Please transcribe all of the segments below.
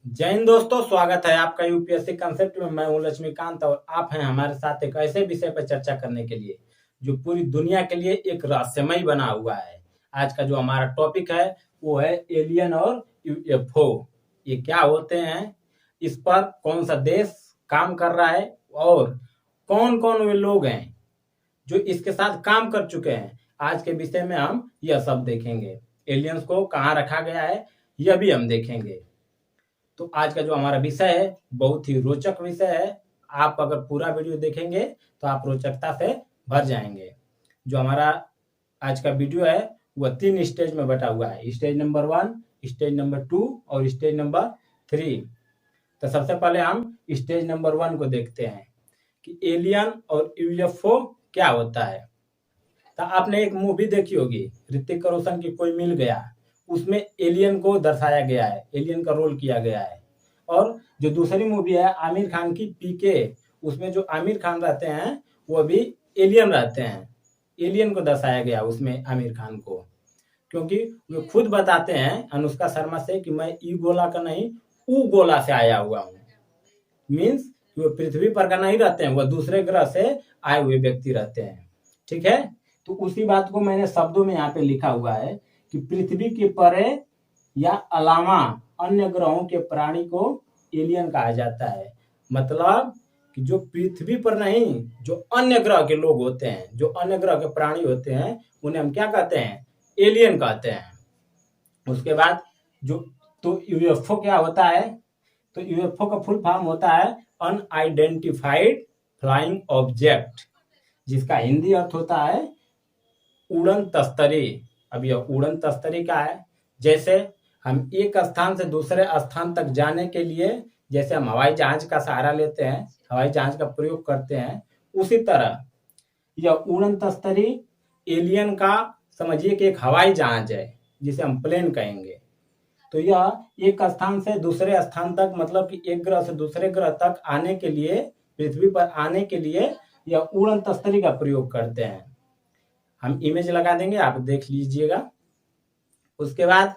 जय हिंद दोस्तों, स्वागत है आपका यूपीएससी कंसेप्ट में। मैं हूं लक्ष्मीकांत और आप हैं हमारे साथ एक ऐसे विषय पर चर्चा करने के लिए जो पूरी दुनिया के लिए एक रहस्यमय बना हुआ है। आज का जो हमारा टॉपिक है वो है एलियन और यूएफओ। ये क्या होते हैं, इस पर कौन सा देश काम कर रहा है और कौन कौन वे लोग हैं जो इसके साथ काम कर चुके हैं। आज के विषय में हम यह सब देखेंगे। एलियंस को कहाँ रखा गया है यह भी हम देखेंगे। तो आज का जो हमारा विषय है बहुत ही रोचक विषय है। आप अगर पूरा वीडियो देखेंगे तो आप रोचकता से भर जाएंगे। जो हमारा आज का वीडियो है वह 3 स्टेज में बटा हुआ है। स्टेज नंबर 1, स्टेज नंबर 2 और स्टेज नंबर 3। तो सबसे पहले हम स्टेज नंबर 1 को देखते हैं कि एलियन और यूएफओ क्या होता है। तो आपने एक मूवी देखी होगी, ऋतिक रोशन की कोई मिल गया। उसमें एलियन को दर्शाया गया है, एलियन का रोल किया गया है। और जो दूसरी मूवी है आमिर खान की पीके, उसमें जो आमिर खान रहते हैं वो भी एलियन रहते हैं। एलियन को दर्शाया गया उसमें आमिर खान को, क्योंकि वो खुद बताते हैं अनुष्का शर्मा से कि मैं ई गोला का नहीं ऊ गोला से आया हुआ हूँ। मीन्स वो पृथ्वी पर का नहीं रहते हैं, वह दूसरे ग्रह से आए हुए व्यक्ति रहते हैं। ठीक है, तो उसी बात को मैंने शब्दों में यहाँ पे लिखा हुआ है कि पृथ्वी के परे या अलावा अन्य ग्रहों के प्राणी को एलियन कहा जाता है। मतलब कि जो पृथ्वी पर नहीं, जो अन्य ग्रह के लोग होते हैं, जो अन्य ग्रह के प्राणी होते हैं, उन्हें हम क्या कहते हैं? एलियन कहते हैं। उसके बाद जो तो यूएफओ क्या होता है? तो यूएफओ का फुल फॉर्म होता है अनआइडेंटिफाइड फ्लाइंग ऑब्जेक्ट, जिसका हिंदी अर्थ होता है उड़न तस्तरी। अब यह उड़न तस्तरी क्या है? जैसे हम एक स्थान से दूसरे स्थान तक जाने के लिए जैसे हम हवाई जहाज का सहारा लेते हैं, हवाई जहाज का प्रयोग करते हैं, उसी तरह यह उड़न तस्तरी एलियन का समझिए कि एक हवाई जहाज है जिसे हम प्लेन कहेंगे। तो यह एक स्थान से दूसरे स्थान तक, मतलब कि एक ग्रह से दूसरे ग्रह तक आने के लिए, पृथ्वी पर आने के लिए यह उड़न तस्तरी का प्रयोग करते हैं। हम इमेज लगा देंगे, आप देख लीजिएगा। उसके बाद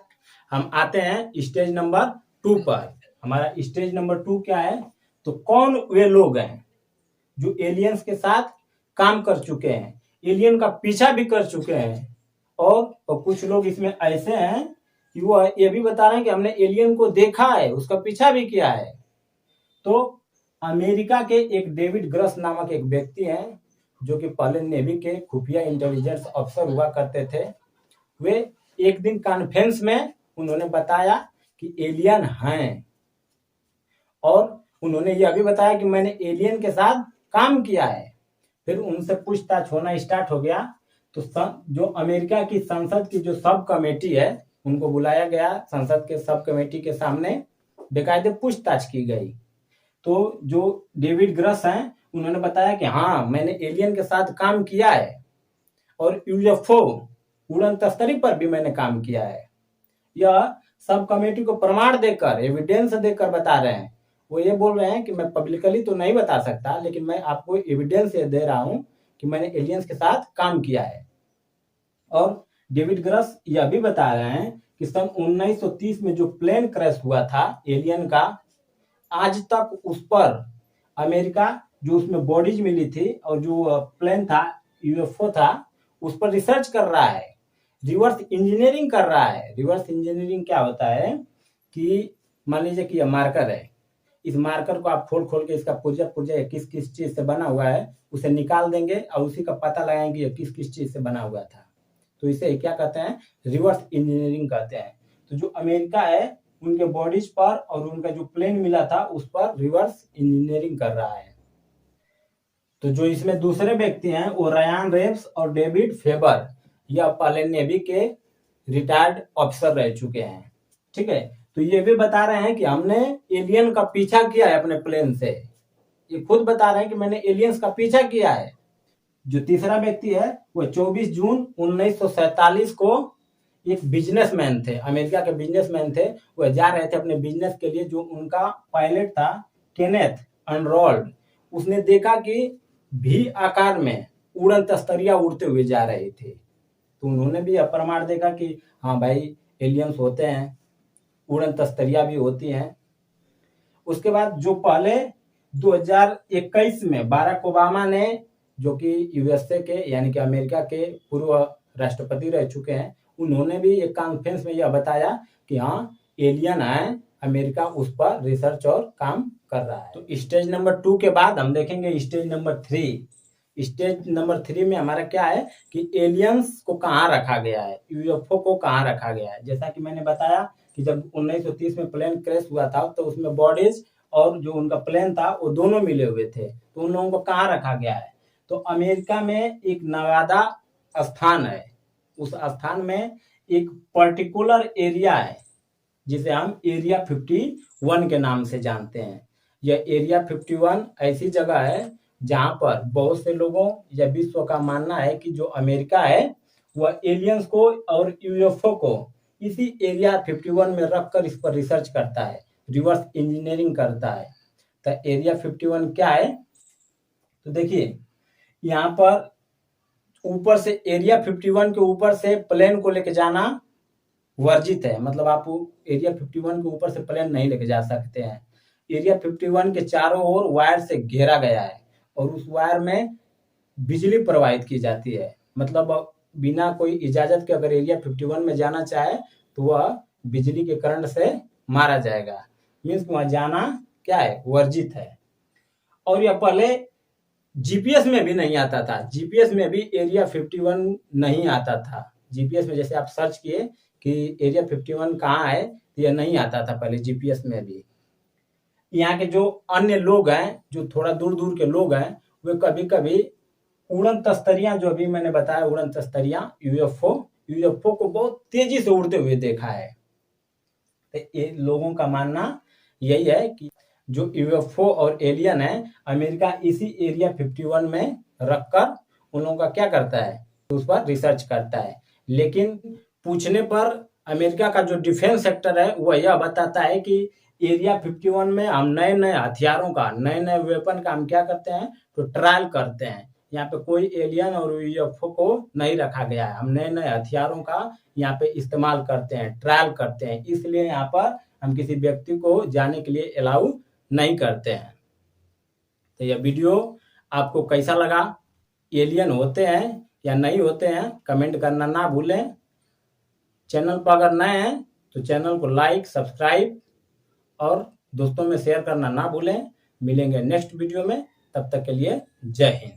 हम आते हैं स्टेज नंबर 2 पर। हमारा स्टेज नंबर 2 क्या है? तो कौन वे लोग हैं जो एलियंस के साथ काम कर चुके हैं, एलियन का पीछा भी कर चुके हैं। और तो कुछ लोग इसमें ऐसे हैं कि वो ये भी बता रहे हैं कि हमने एलियन को देखा है, उसका पीछा भी किया है। तो अमेरिका के एक डेविड ग्रस नामक एक व्यक्ति हैं जो कि पहले नेवी के खुफिया इंटेलिजेंस अफसर हुआ करते थे। वे एक दिन कॉन्फ्रेंस में उन्होंने बताया कि एलियन हैं, और उन्होंने यह भी बताया कि मैंने एलियन के साथ काम किया है। फिर उनसे पूछताछ होना स्टार्ट हो गया। तो जो अमेरिका की संसद की जो सब कमेटी है उनको बुलाया गया। संसद के सब कमेटी के सामने बेकायदे पूछताछ की गई। तो जो डेविड ग्रस हैं उन्होंने बताया कि हाँ, मैंने एलियन के साथ काम किया है और यूएफओ उड़न तस्तरी पर भी मैंने काम किया है। यह सब कमेटी को प्रमाण देकर, एविडेंस देकर बता रहे हैं। वो ये बोल रहे हैं कि मैं पब्लिकली तो नहीं बता सकता, लेकिन मैं आपको एविडेंस ये दे रहा हूं कि मैंने एलियंस के साथ काम किया है। और डेविड ग्रस यह भी बता रहे हैं कि सन 1930 में जो प्लेन क्रैश हुआ था एलियन का, आज तक उस पर अमेरिका जो उसमें बॉडीज मिली थी और जो प्लेन था, यूएफओ था, उस पर रिसर्च कर रहा है, रिवर्स इंजीनियरिंग कर रहा है। रिवर्स इंजीनियरिंग क्या होता है कि मान लीजिए कि यह मार्कर है, इस मार्कर को आप खोल खोल के इसका पुर्जा पुर्जा किस किस चीज से बना हुआ है उसे निकाल देंगे और उसी का पता लगाएंगे ये किस किस चीज से बना हुआ था। तो इसे क्या कहते हैं? रिवर्स इंजीनियरिंग कहते हैं। तो जो अमेरिका है उनके बॉडीज पर और उनका जो प्लेन मिला था उस पर रिवर्स इंजीनियरिंग कर रहा है। तो जो इसमें दूसरे व्यक्ति हैं वो रयान रेब्स और डेविड फेबर, यह पहले नेवी के रिटायर्ड ऑफिसर रह चुके हैं। ठीक है, तो ये भी बता रहे हैं कि हमने एलियन का पीछा किया है अपने प्लेन से। ये खुद बता रहे हैं कि मैंने एलियंस का पीछा किया है। जो तीसरा व्यक्ति है वो 24 जून 1947 को एक बिजनेसमैन थे, अमेरिका के बिजनेसमैन थे। वह जा रहे थे अपने बिजनेस के लिए। जो उनका पायलट था केनेथ अनरोल्ड, उसने देखा कि भी आकार में उड़न तस्तरिया उड़ते हुए जा रही थी। तो उन्होंने भी यह प्रमाण देखा कि हाँ भाई, एलियंस होते हैं, उड़न तस्तरिया भी होती हैं। उसके बाद जो पहले 2021 में बाराक ओबामा ने, जो कि यूएसए के यानी कि अमेरिका के पूर्व राष्ट्रपति रह चुके हैं, उन्होंने भी एक कॉन्फ्रेंस में यह बताया कि हाँ एलियन है, अमेरिका उस पर रिसर्च और काम कर रहा है। तो स्टेज नंबर 2 के बाद हम देखेंगे स्टेज नंबर 3। स्टेज नंबर 3 में हमारा क्या है कि एलियंस को कहाँ रखा गया है, यूएफओ को कहाँ रखा गया है। जैसा कि मैंने बताया कि जब 1930 में प्लेन क्रैश हुआ था तो उसमें बॉडीज और जो उनका प्लेन था वो दोनों मिले हुए थे, तो उन लोगों को कहाँ रखा गया है। तो अमेरिका में एक नवादा स्थान है, उस स्थान में एक पर्टिकुलर एरिया है जिसे हम एरिया 51 के नाम से जानते हैं। यह एरिया 51 ऐसी जगह है जहां पर बहुत से लोगों या विश्व का मानना है कि जो अमेरिका है वह एलियंस को और यूएफओ को इसी एरिया 51 में रखकर इस पर रिसर्च करता है, रिवर्स इंजीनियरिंग करता है। तो एरिया 51 क्या है, तो देखिए यहाँ पर ऊपर से एरिया 51 के ऊपर से प्लेन को लेके जाना वर्जित है, मतलब आप एरिया 51 के ऊपर से प्लेन नहीं लेके जा सकते हैं। एरिया 51 के चारों ओर वायर से घेरा गया है और उस वायर में बिजली प्रवाहित की जाती है, मतलब बिना कोई इजाजत के अगर एरिया 51 में जाना चाहे तो वह बिजली के करंट से मारा जाएगा, मीन्स वहां जाना क्या है, वर्जित है। और यह पहले जीपीएस में भी नहीं आता था, जीपीएस में भी एरिया 51 नहीं आता था। जीपीएस में जैसे आप सर्च किए कि एरिया 51 कहाँ है, तो यह नहीं आता था पहले जीपीएस में भी। यहाँ के जो अन्य लोग हैं, जो थोड़ा दूर दूर के लोग हैं, वे कभी कभी उड़न तस्तरियां, जो अभी मैंने बताया उड़न तस्तरियां, यूएफओ को बहुत तेजी से उड़ते हुए देखा है। तो ये लोगों का मानना यही है कि जो यूएफओ और एलियन है, अमेरिका इसी एरिया 51 में रखकर उन लोगों का क्या करता है, उस पर रिसर्च करता है। लेकिन पूछने पर अमेरिका का जो डिफेंस सेक्टर है वह यह बताता है कि एरिया 51 में हम नए नए हथियारों का, नए नए वेपन का हम क्या करते हैं, तो ट्रायल करते हैं। यहाँ पे कोई एलियन और यूएफओ को नहीं रखा गया है, हम नए नए हथियारों का यहाँ पे इस्तेमाल करते हैं, ट्रायल करते हैं, इसलिए यहाँ पर हम किसी व्यक्ति को जाने के लिए अलाउ नहीं करते हैं। तो यह वीडियो आपको कैसा लगा, एलियन होते हैं या नहीं होते हैं, कमेंट करना ना भूलें। चैनल पर अगर नए हैं तो चैनल को लाइक, सब्सक्राइब और दोस्तों में शेयर करना ना भूलें। मिलेंगे नेक्स्ट वीडियो में, तब तक के लिए जय हिंद।